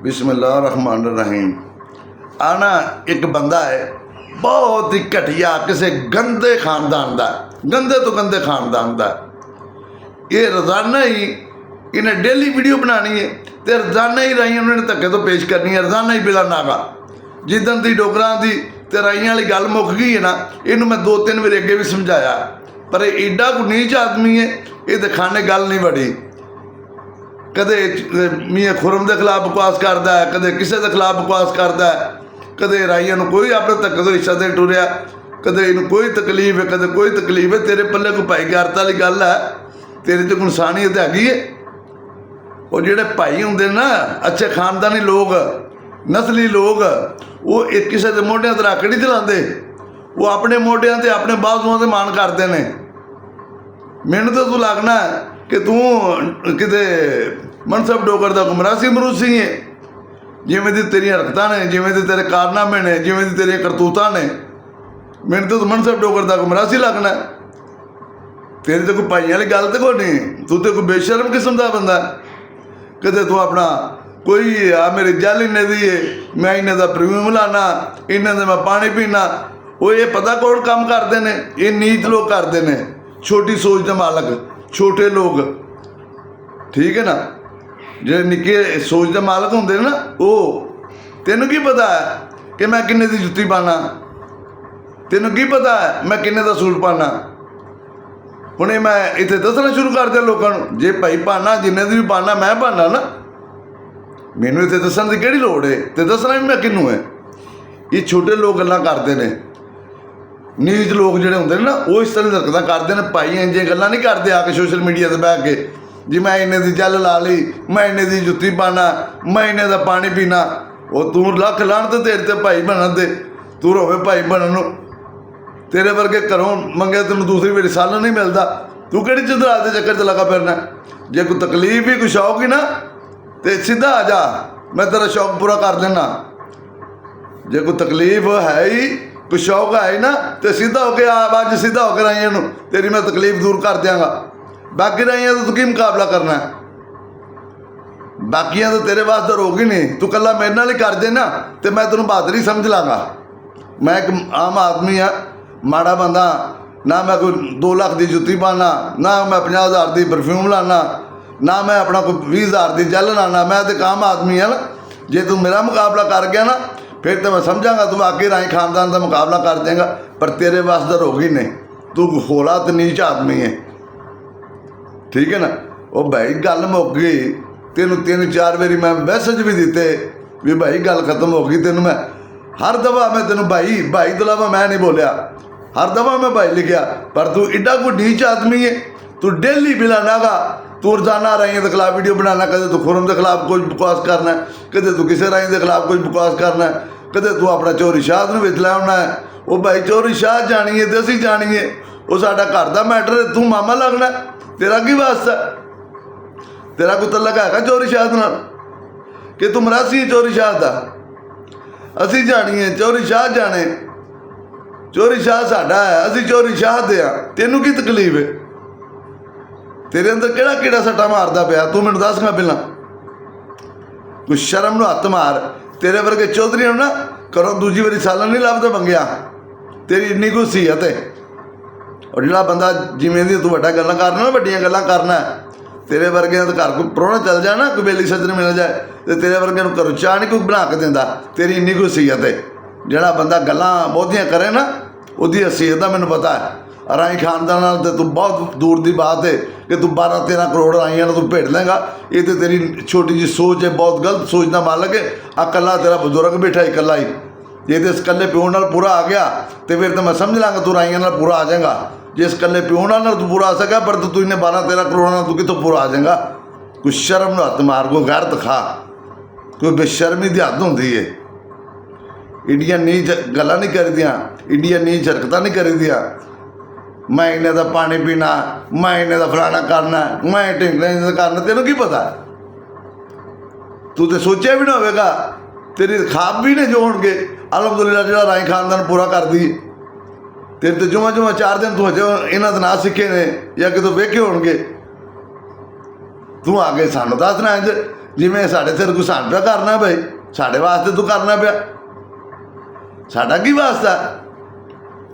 बिस्मिल्लाह रहमान रहीम। आना एक बंदा है बहुत ही घटिया किसी गंदे खानदान का, गंदे तो गंदे खानदान का। ये रोज़ाना ही इन्हें डेली वीडियो बनानी है तो रोज़ाना ही राइयां उन्होंने धक्के तो पेश करनी है, रोज़ाना ही बिला नागा। जिदन की डोगरां की तो राइयां वाली गल मुक गई है ना, इनू मैं 2-3 बार अगे भी समझाया, पर एडा को नीच आदमी है, ये तो खाने गल नहीं बड़ी। कदे मियाँ खुरम के खिलाफ बकवास करता है, कदे किसी के खिलाफ बकवास करता है, कदे राइयां नूं कोई अपने धक्के तो हिस्सा दे टुरिया, कदे इनू कोई तकलीफ है, कदे कोई तकलीफ है। तेरे पल्ले कोई भाईचारता वाली गल है, तेरे तो इंसानियत हैगी है। और जिहड़े भाई हुंदे ना अच्छे खानदानी लोग, नस्ली लोग, वो एक किसी के मोढियां ते रख नहीं चलाते, वो अपने मोढियां ते अपने बाजुआं ते मान करते हैं। मैनूं तो तू लगना कि तू किते मनसब डोगर का गुमरासी मरूसी है। जिवें दी तेरियां हरकतां ने, जिवें दे तेरे कारनामे ने, जिवें दी तेरियां करतूतां ने, मैनूं तो मनसब डोगर का गुमरासी लगना। तेरी तो कोई भाइयों वाली गल तो कोई नहीं, तू तो कोई बेशर्म किस्म का बंदा। कदे तू अपना कोई आ मेरी जल इन्ने दी है, मैं इन्ने का परफ्यूम लाना, इन्ने का मैं पानी पीना। वो ये पता कौन काम करते हैं? ये नीच लोग करते हैं, छोटी सोच के मालक, छोटे लोग, ठीक है ना। जो निक्के सोच के मालक होंगे ना, वो तेनों की पता है कि मैं किन्ने की जुत्ती पाना, तेनों की पता है मैं किन्ने का सूट पाना। हुणे मैं इत्थे दसना शुरू कर दिया लोगों को, जे भाई पाना जिन्ने दी भी पाना मैं पाना ना, मैनू इत्थे दसन की किहड़ी लोड़ है, तो दसना भी मैं किनू है। ये छोटे लोग गल्लां करते हैं, नीच लोग जिहड़े हुंदे ने ना, वो इस तरह हरकतां करते हैं। भाई इंज गल्लां नहीं करते आके सोशल मीडिया से बह के, जी मैं इन्ने दी जल ला ली, मैं इन्ने दी जुत्ती पाना, मैं इन्ने दा पानी पीना। वो तू लख लाण ते तेरे ते भाई बनन दे, तू रोवे भाई बनन नूं। तेरे वर्गे घरों मंगे तेन दूसरी बारी सालन नहीं मिलता, तू किहड़ी चंदरा के चक्कर च लगा फिरना। जे कोई तकलीफ ही कोई शौक ही ना, तो सीधा आ जा, मैं तेरा शौक पूरा कर देना। जे कोई तकलीफ है ही, कोई शौक है ही ना, तो सीधा होके आ, अज सीधा होकर राइयां नूं तेरी मैं तकलीफ दूर कर देंगा। बाकी राइयां तो तू की मुकाबला करना है? बाकियां तो तेरे वास्ते रोग ही नहीं, तू कला मेरे नाल ही कर दे ना, तो मैं तेनों बहादुरी समझ लाँगा। मैं एक आम आदमी हाँ, माड़ा बंदा ना। मैं कोई 2 लाख की जुत्ती पाना ना, मैं 50,000 की परफ्यूम लाना ना, मैं अपना कोई 20,000 की जल लाना। मैं तो एक आम आदमी है ना। जे तू मेरा मुकाबला कर गया ना, फिर तो मैं समझांगा तू वाकई राई खानदान का मुकाबला कर देगा, पर तेरे वास्ते रोग ही नहीं, तू होला तो नीच आदमी है, ठीक है ना। वो भाई गल मुक गई, तेनों 3-4 बारी मैं मैसेज भी दिते भी भाई गल खत्म हो गई। तेनों मैं हर दफा मैं तेनों भाई भाई तो इलावा मैं नहीं बोलिया, हर दफा मैं भाई लिखिया, पर तू एडा कोई नीच आदमी है। तू डेली बिला नागा, तू रोजाना राइयों के खिलाफ वीडियो बनाना, कदे तू खुरम के खिलाफ कुछ बकवास करना है, कदे तू किसी राई के खिलाफ कुछ बकवास करना है, कदे तू अपना चोरी शाह विच लै आउणा है। वो भाई चोरी शाह जानी है तो असीं जानी है, वो साडा घर का मैटर है, तू मामा लगना, तेरा की वास्ता? तेरा कोई तलक हैगा चोरी शाह नाल कि तू मरासी है चोरी शाह का? असीं जानी है चोरी शाह जाने, चोरी शाह साडा है, असीं चोरी शाह दे आ। तेनू की तकलीफ है? तेरे अंदर किहड़ा किहड़ा सट्टा मारदा पिया, तू मैनूं दस गां पहलां। कोई शर्म नूं हत्थ मार। तेरे वर्गे चौधरी ना घरों दूजी बारी सालन नहीं लभदा मंगिया, तेरी इन्नी कोई सीयत है। और जिहड़ा बंदा जिवें दी तू वड्डा गल्लां करना ना, वड्डियां गल्लां करना है, तेरे वर्गे तो घर कोई प्रोहना चल जाए ना, कोई बेली सज्जन मिल जाए, तो तेरे वर्गे नूं घरों चाह नहीं कोई बना के दिंदा। तेरी इन्नी कोई सीयत है। जिहड़ा बंदा गल्लां बहुतियां करे ना, उसकी हसीयत का मैनूं पता है। राई खानदान नाल ते तू बहुत दूर की बात है कि तू 12-13 करोड़ राइयां तू भेट लेंगा। ये तो तेरी छोटी जी सोच है, बहुत गलत सोच का मालक है। आ कला तेरा बुजुर्ग बैठा ही कला ही, जे तो इस कल्ले प्यो नाल पूरा आ गया तो फिर तो मैं समझ लाँगा तू राइयां नाल पूरा आ जाएगा। जे इस कल्ले प्यो नाल तू पूरा आ सका, पर तू इन्हें 12-13 करोड़ नाल तू कितों पूरा आ जाएगा? कोई शर्म नूं हत्थ मार, कोई गैरत खा, कोई बेशर्मी की हद होंदी है। एडियां नीच गल्लां नहीं करीदियां, एडियां नीच हरकतां नहीं करीदियां। मैं इन्ने दा पानी पीना, मैं इन्ने दा फलाना करना, मैं ढिंगने करना, तेनों की पता? तू तो सोचा भी ना होगा, तेरी खाब भी ने जो होंगे। अलहमदुलिल्लाह जो राई खानदान पूरा कर दी, तेरे तो जुमा 4 दिन तू अजे इन्हों ना सीखे ने या कितों वेखे होंगे। तू आके सानू दसना ਜਿਵੇਂ ਸਾਡੇ ਸਿਰ ਘੁਸਾਨ ਪਿਆ ਕਰਨਾ ਬਈ, ਸਾਡੇ ਵਾਸਤੇ ਤੂੰ ਕਰਨਾ ਪਿਆ। ਸਾਡਾ ਕੀ ਵਾਸਤਾ?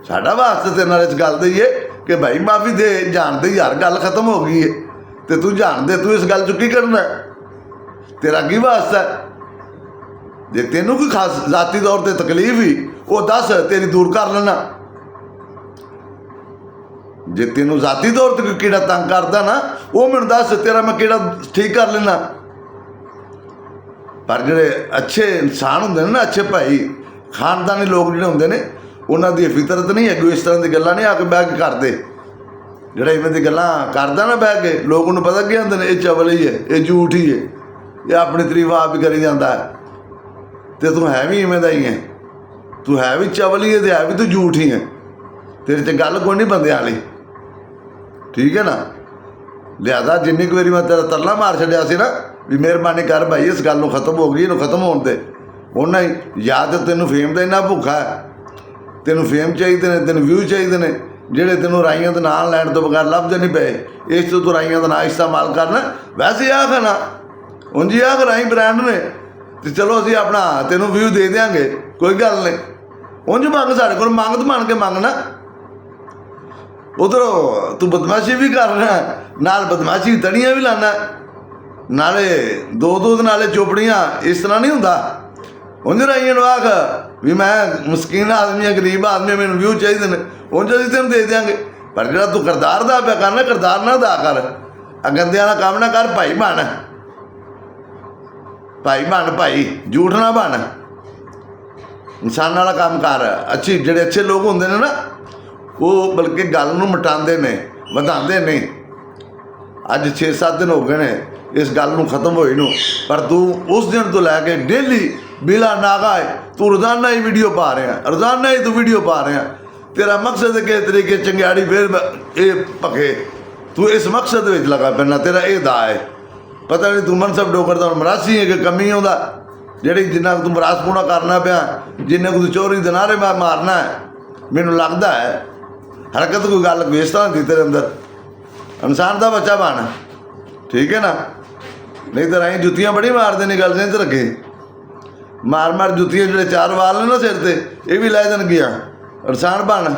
ਸਾਡਾ ਵਾਸਤਾ ਤੇਰੇ ਨਾਲ ਇਸ ਗੱਲ ਦਾ ਹੀ ਹੈ ਕਿ ਭਾਈ ਮਾਫੀ ਦੇ, ਜਾਣਦੇ ਯਾਰ ਗੱਲ ਖਤਮ ਹੋ ਗਈ ਹੈ ਤੇ ਤੂੰ ਜਾਣਦੇ ਤੂੰ ਇਸ ਗੱਲ 'ਚ ਕੀ ਕਰਨਾ? ਤੇਰਾ ਕੀ ਵਾਸਤਾ? ਜੇ ਤੈਨੂੰ ਕੋਈ ਖਾਸ ਜ਼ਾਤੀ ਤੌਰ ਤੇ ਤਕਲੀਫ ਹੀ ਉਹ ਦੱਸ, ਤੇਰੀ ਦੂਰ ਕਰ ਲੈਣਾ। ਜੇ ਤੈਨੂੰ ਜ਼ਾਤੀ ਤੌਰ ਤੇ ਕੋਈ ਕਿਹੜਾ ਤੰਗ ਕਰਦਾ ਨਾ, ਉਹ ਮੈਨੂੰ ਦੱਸ, ਤੇਰਾ ਮੈਂ ਕਿਹੜਾ ਠੀਕ ਕਰ ਲੈਣਾ। ਪਰ ਜਿਹੜੇ ਅੱਛੇ ਇਨਸਾਨ ਹੁੰਦੇ ਨੇ ਨਾ, ਅੱਛੇ ਭਾਈ ਖਾਨਦਾਨੀ ਲੋਕ ਜਿਹੜੇ ਹੁੰਦੇ ਨੇ, ਉਹਨਾਂ ਦੀ ਫਿਤਰਤ ਨਹੀਂ ਹੈਗੀ ਇਸ ਤਰ੍ਹਾਂ ਦੀ ਗੱਲਾਂ ਨਹੀਂ ਆ ਕੇ ਬਹਿ ਕੇ ਕਰਦੇ। ਜਿਹੜਾ ਇਵੇਂ ਦੀ ਗੱਲਾਂ ਕਰਦਾ ਨਾ ਬਹਿ ਕੇ, ਲੋਕ ਉਹਨੂੰ ਪਤਾ ਕੀ ਹੁੰਦੇ ਨੇ, ਇਹ ਚਵਲ ਹੀ ਹੈ, ਇਹ ਝੂਠ ਹੀ ਹੈ, ਇਹ ਆਪਣੀ ਤਾਰੀਫ ਆਪ ਹੀ ਕਰੀ ਜਾਂਦਾ ਹੈ। ਤੇ ਤੂੰ ਹੈ ਵੀ ਇਵੇਂ ਦਾ ਹੀ ਹੈ, ਤੂੰ ਹੈ ਵੀ ਚਵਲ ਹੀ ਹੈ ਤੇ ਹੈ ਵੀ ਤੂੰ ਝੂਠ ਹੀ ਹੈ। ਤੇਰੇ 'ਚ ਗੱਲ ਕੋਈ ਨਹੀਂ ਬੰਦਿਆਂ ਵਾਲੀ, ਠੀਕ ਹੈ ਨਾ। ਲਿਆਦਾ ਜਿੰਨੀ ਕੁ ਵਾਰੀ ਮੈਂ ਤੇਰਾ ਤਰਲਾ ਮਾਰ ਛੱਡਿਆ ਸੀ ਨਾ ਵੀ ਮਿਹਰਬਾਨੀ ਕਰ ਭਾਈ ਇਸ ਗੱਲ ਨੂੰ ਖਤਮ ਹੋ ਗਈ, ਇਹਨੂੰ ਖਤਮ ਹੋਣ ਦੇ, ਉਹਨਾਂ ਹੀ ਯਾਦ ਤੈਨੂੰ ਫੇਮ ਦਾ ਇੰਨਾ ਭੁੱਖਾ ਹੈ, ਤੈਨੂੰ ਫੇਮ ਚਾਹੀਦੇ ਨੇ, ਤੈਨੂੰ ਵਿਊ ਚਾਹੀਦੇ ਨੇ, ਜਿਹੜੇ ਤੈਨੂੰ ਰਾਈਆਂ ਦੇ ਨਾਂ ਲੈਣ ਤੋਂ ਬਗੈਰ ਲੱਭਦੇ ਨਹੀਂ ਪਏ। ਇਸ ਤੋਂ ਤੂੰ ਰਾਈਆਂ ਦਾ ਨਾਂ ਇਸਤੇਮਾਲ ਕਰਨਾ। ਵੈਸੇ ਆਹ ਖਾਣਾ ਉਂਝ ਹੀ ਆਹ ਰਾਈ ਬ੍ਰਾਂਡ ਨੇ ਤੇ ਚਲੋ ਅਸੀਂ ਆਪਣਾ ਤੈਨੂੰ ਵਿਊ ਦੇ ਦਿਆਂਗੇ, ਕੋਈ ਗੱਲ ਨਹੀਂ। ਉਂਝ ਮੰਗ, ਸਾਡੇ ਕੋਲ ਮੰਗ ਬਣ ਕੇ ਮੰਗਣਾ। ਉਧਰੋਂ ਤੂੰ ਬਦਮਾਸ਼ੀ ਵੀ ਕਰ ਰਿਹਾ, ਨਾਲ ਬਦਮਾਸ਼ੀ ਤੜੀਆਂ ਵੀ ਲਾਣਾ, ਨਾਲੇ ਦੋ ਦੇ ਨਾਲੇ ਚੋਪੜੀਆਂ। ਇਸ ਤਰ੍ਹਾਂ ਨਹੀਂ ਹੁੰਦਾ। ਉਂਝ ਰਾਈਆਂ ਨੂੰ ਆਖ ਵੀ ਮੈਂ ਮਸਕੀਨ ਆਦਮੀ ਹਾਂ, ਗਰੀਬ ਆਦਮੀ, ਮੈਨੂੰ ਵਿਊ ਚਾਹੀਦੇ ਨੇ, ਉਂਝ ਅਸੀਂ ਤੈਨੂੰ ਦੇ ਦਿਆਂਗੇ। ਪਰ ਜਿਹੜਾ ਤੂੰ ਕਿਰਦਾਰ ਦਾ ਪਿਆ ਕਰਨਾ, ਕਿਰਦਾਰ ਨਾ ਅਦਾ ਕਰ, ਗੰਦਿਆਂ ਦਾ ਕੰਮ ਨਾ ਕਰ। ਭਾਈ ਬਣ, ਭਾਈ ਬਣ, ਭਾਈ ਝੂਠ ਨਾ ਬਣ, ਇਨਸਾਨ ਵਾਲਾ ਕੰਮ ਕਰ। ਜਿਹੜੇ ਅੱਛੇ ਲੋਕ ਹੁੰਦੇ ਨੇ ਨਾ, ਉਹ ਬਲਕਿ ਗੱਲ ਨੂੰ ਮਿਟਾਉਂਦੇ ਨੇ, ਵਧਾਉਂਦੇ ਨਹੀਂ। ਅੱਜ 6-7 ਦਿਨ ਹੋ ਗਏ ਨੇ ਇਸ ਗੱਲ ਨੂੰ ਖਤਮ ਹੋਈ ਨੂੰ, ਪਰ ਤੂੰ ਉਸ ਦਿਨ ਤੋਂ ਲੈ ਕੇ ਡੇਲੀ ਬਿਲਾ ਨਾਗਾ ਤੂੰ ਰੋਜ਼ਾਨਾ ਹੀ ਵੀਡੀਓ ਪਾ ਰਿਹਾ, ਰੋਜ਼ਾਨਾ ਹੀ ਤੂੰ ਵੀਡੀਓ ਪਾ ਰਿਹਾ। ਤੇਰਾ ਮਕਸਦ ਹੈ ਕਿ ਤਰੀਕੇ ਚੰਗਿਆੜੀ ਫਿਰ ਇਹ ਭਖੇ, ਤੂੰ ਇਸ ਮਕਸਦ ਵਿੱਚ ਲਗਾ ਪੈਣਾ, ਤੇਰਾ ਇਹ ਦਾ ਹੈ। ਪਤਾ ਨਹੀਂ ਤੂੰ ਮਨਸਬ ਡੋਗਰ ਦਾ ਮਰਾਸੀ ਹੈ ਕਿ ਕਮੀ ਆਉਂਦਾ, ਜਿਹੜੀ ਜਿੰਨਾ ਤੂੰ ਮਰਾਸ ਪੂਣਾ ਕਰਨਾ ਪਿਆ, ਜਿੰਨੇ ਕੁ ਤੂੰ ਚੋਰੀ ਦੇ ਨਾਅਰੇ ਮਾਰਨਾ ਹੈ। ਮੈਨੂੰ ਲੱਗਦਾ ਹੈ ਹਰਕਤ ਕੋਈ ਗੱਲ ਇਸ ਤਰ੍ਹਾਂ ਦੀ ਤੇਰੇ ਅੰਦਰ। ਇਨਸਾਨ ਦਾ ਬੱਚਾ ਬਣ, ਠੀਕ ਹੈ ਨਾ। ਨਹੀਂ ਤਾਂ ਅਸੀਂ ਜੁੱਤੀਆਂ ਬੜੀ ਮਾਰਦੇ ਨੇ, ਗੱਲ ਨਹੀਂ ਤੇ ਰੱਖੇ ਮਾਰ ਜੁੱਤੀਆਂ। ਜਿਹੜੇ 4 ਵਾਲ ਨੇ ਨਾ ਸਿਰ ਤੇ, ਇਹ ਵੀ ਲੈ ਦੇਣਗੀਆਂ। ਇਨਸਾਨ ਬਣ।